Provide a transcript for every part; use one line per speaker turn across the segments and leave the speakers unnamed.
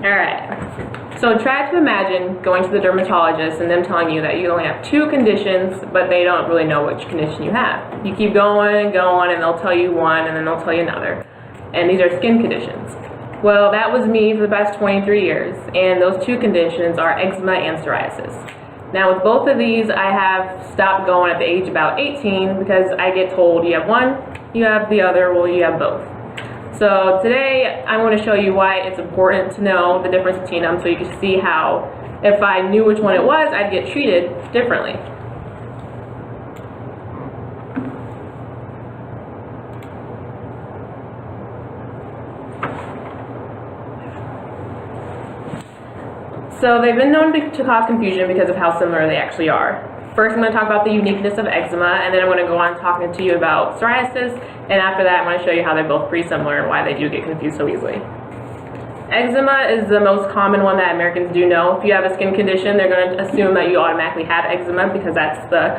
Alright, so try to imagine going to the dermatologist and them telling you that you only have 2 conditions, but they don't really know which condition you have. You keep going and going, and they'll tell you one, and then they'll tell you another. And these are skin conditions. Well, that was me for the past 23 years, and those 2 conditions are eczema and psoriasis. Now with both of these, I have stopped going at the age about 18 because I get told you have one, you have the other, well you have both. So today I'm going to show you why it's important to know the difference between them so you can see how if I knew which one it was, I'd get treated differently. So they've been known to cause confusion because of how similar they actually are. First, I'm going to talk about the uniqueness of eczema, and then I'm going to go on talking to you about psoriasis, and after that I'm going to show you how they're both pretty similar and why they do get confused so easily. Eczema is the most common one that Americans do know. If you have a skin condition, they're going to assume that you automatically have eczema because that's the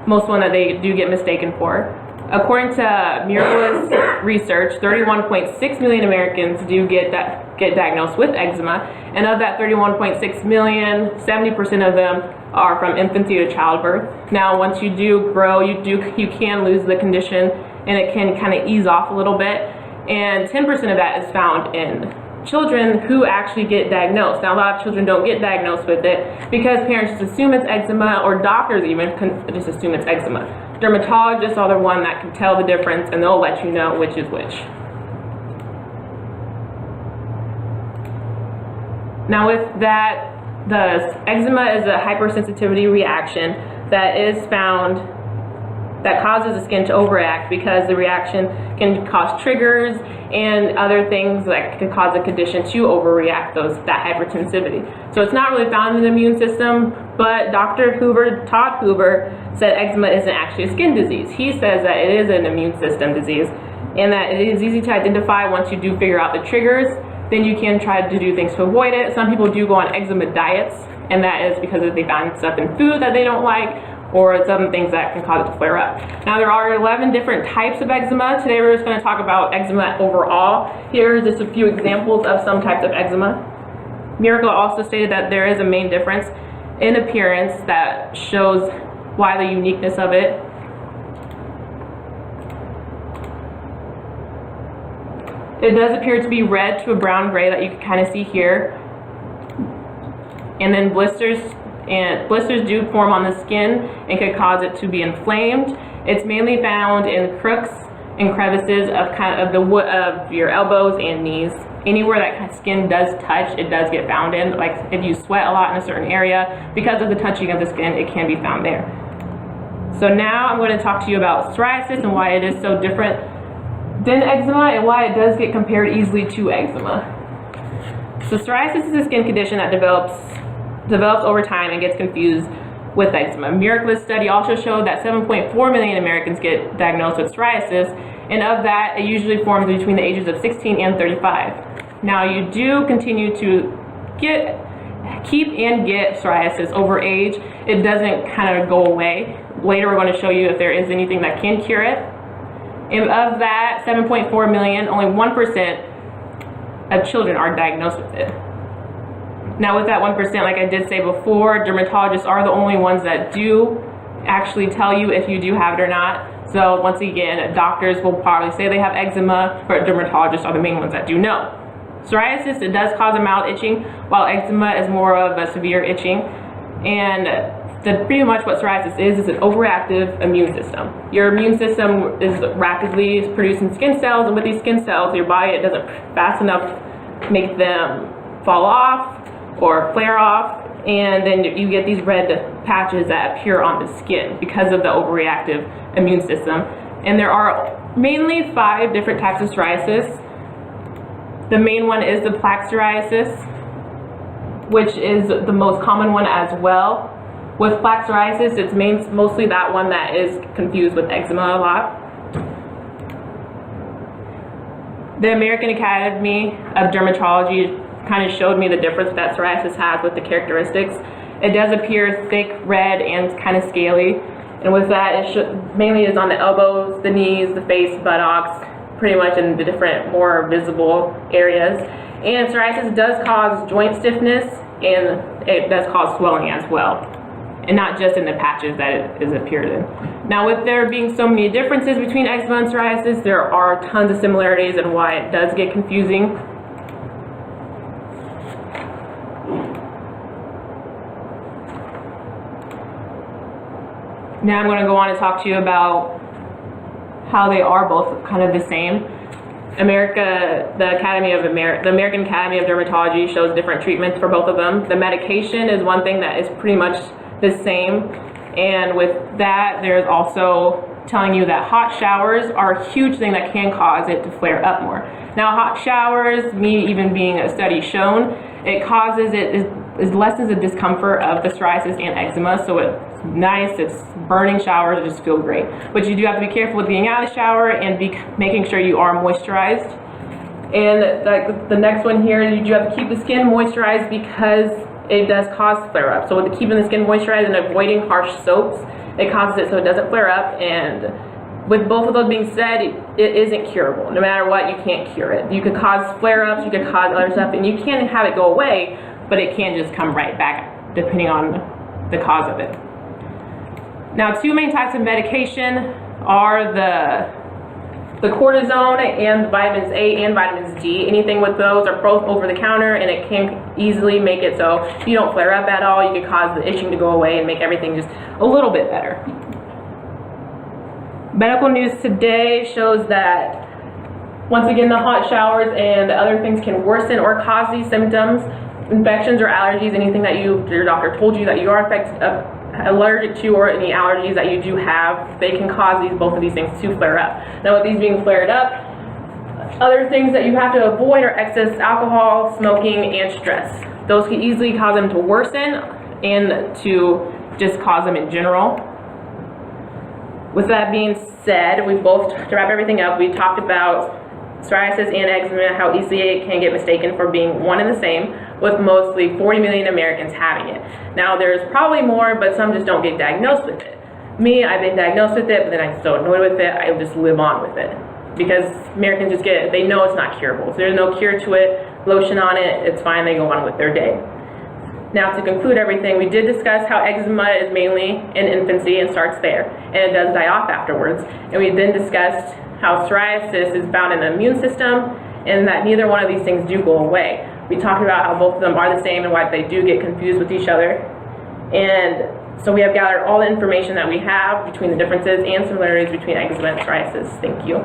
most one that they do get mistaken for. According to Miraculous research, 31.6 million Americans do get diagnosed with eczema, and of that 31.6 million, 70% of them are from infancy to childbirth. Now, once you do grow, you can lose the condition, and it can kind of ease off a little bit. And 10% of that is found in children who actually get diagnosed. Now, a lot of children don't get diagnosed with it because parents just assume it's eczema, or doctors even just assume it's eczema. Dermatologists are the one that can tell the difference, and they'll let you know which is which. Now with that, the eczema is a hypersensitivity reaction that is found that causes the skin to overreact because the reaction can cause triggers and other things that can cause a condition to overreact that hypersensitivity. So it's not really found in the immune system, but Dr. Todd Hoover, said eczema isn't actually a skin disease. He says that it is an immune system disease and that it is easy to identify once you do figure out the triggers. Then you can try to do things to avoid it. Some people do go on eczema diets, and that is because they find stuff in food that they don't like, or some things that can cause it to flare up. Now there are 11 different types of eczema. Today we're just going to talk about eczema overall. Here are just a few examples of some types of eczema. Miracle also stated that there is a main difference in appearance that shows why the uniqueness of it. It does appear to be red to a brown gray that you can kind of see here. And then blisters do form on the skin and could cause it to be inflamed. It's mainly found in crooks and crevices of your elbows and knees. Anywhere that skin does touch, it does get found in. Like if you sweat a lot in a certain area, because of the touching of the skin, it can be found there. So now I'm going to talk to you about psoriasis and why it is so different than eczema and why it does get compared easily to eczema. So psoriasis is a skin condition that develops over time and gets confused with eczema. Miraculous study also showed that 7.4 million Americans get diagnosed with psoriasis, and of that, it usually forms between the ages of 16 and 35. Now, you do continue to keep and get psoriasis over age. It doesn't kind of go away. Later, we're going to show you if there is anything that can cure it. And of that 7.4 million, only 1% of children are diagnosed with it. Now with that 1%, like I did say before, dermatologists are the only ones that do actually tell you if you do have it or not. So once again, doctors will probably say they have eczema, but dermatologists are the main ones that do know. Psoriasis, it does cause a mild itching, while eczema is more of a severe itching. And pretty much what psoriasis is an overactive immune system. Your immune system is rapidly producing skin cells, and with these skin cells, your body, it doesn't fast enough make them fall off or flare off, and then you get these red patches that appear on the skin because of the overreactive immune system. And there are mainly 5 different types of psoriasis. The main one is the plaque psoriasis, which is the most common one as well. With plaque psoriasis, it's mostly that one that is confused with eczema a lot. The American Academy of Dermatology kind of showed me the difference that psoriasis has with the characteristics. It does appear thick, red, and kind of scaly. And with that, it mainly is on the elbows, the knees, the face, buttocks, pretty much in the different, more visible areas. And psoriasis does cause joint stiffness, and it does cause swelling as well, and not just in the patches that it is appeared in. Now, with there being so many differences between eczema and psoriasis, there are tons of similarities and why it does get confusing. Now I'm going to go on and talk to you about how they are both kind of the same. The American Academy of Dermatology shows different treatments for both of them. The medication is one thing that is pretty much the same, and with that there's also telling you that hot showers are a huge thing that can cause it to flare up more. Now, hot showers, me even being a study shown, it lessens the discomfort of the psoriasis and eczema, so it's nice, it's burning showers, just feel great. But you do have to be careful with being out of the shower and making sure you are moisturized. And like the next one here, you do have to keep the skin moisturized because it does cause flare-up. So with keeping the skin moisturized and avoiding harsh soaps, it causes it so it doesn't flare up. And with both of those being said, it isn't curable. No matter what, you can't cure it. You could cause flare-ups, you could cause other stuff, and you can have it go away, but it can just come right back depending on the cause of it. Now, two main types of medication are the cortisone and vitamins A and vitamins D. Anything with those are both over the counter, and it can easily make it so you don't flare up at all. You can cause the itching to go away and make everything just a little bit better. Medical news today shows that, once again, the hot showers and other things can worsen or cause these symptoms. Infections or allergies, anything that your doctor told you that you are allergic to, or any allergies that you do have, they can cause both of these things to flare up. Now, with these being flared up, other things that you have to avoid are excess alcohol, smoking, and stress. Those can easily cause them to worsen and to just cause them in general. With that being said, to wrap everything up, we talked about psoriasis and eczema, how easily it can get mistaken for being one and the same, with mostly 40 million Americans having it. Now, there's probably more, but some just don't get diagnosed with it. Me, I've been diagnosed with it, but then I'm so annoyed with it, I just live on with it. Because Americans just get it, they know it's not curable. So there's no cure to it, lotion on it, it's fine, they go on with their day. Now, to conclude everything, we did discuss how eczema is mainly in infancy and starts there, and it does die off afterwards. And we then discussed how psoriasis is found in the immune system, and that neither one of these things do go away. We talked about how both of them are the same and why they do get confused with each other. And so we have gathered all the information that we have between the differences and similarities between eczema and psoriasis. Thank you.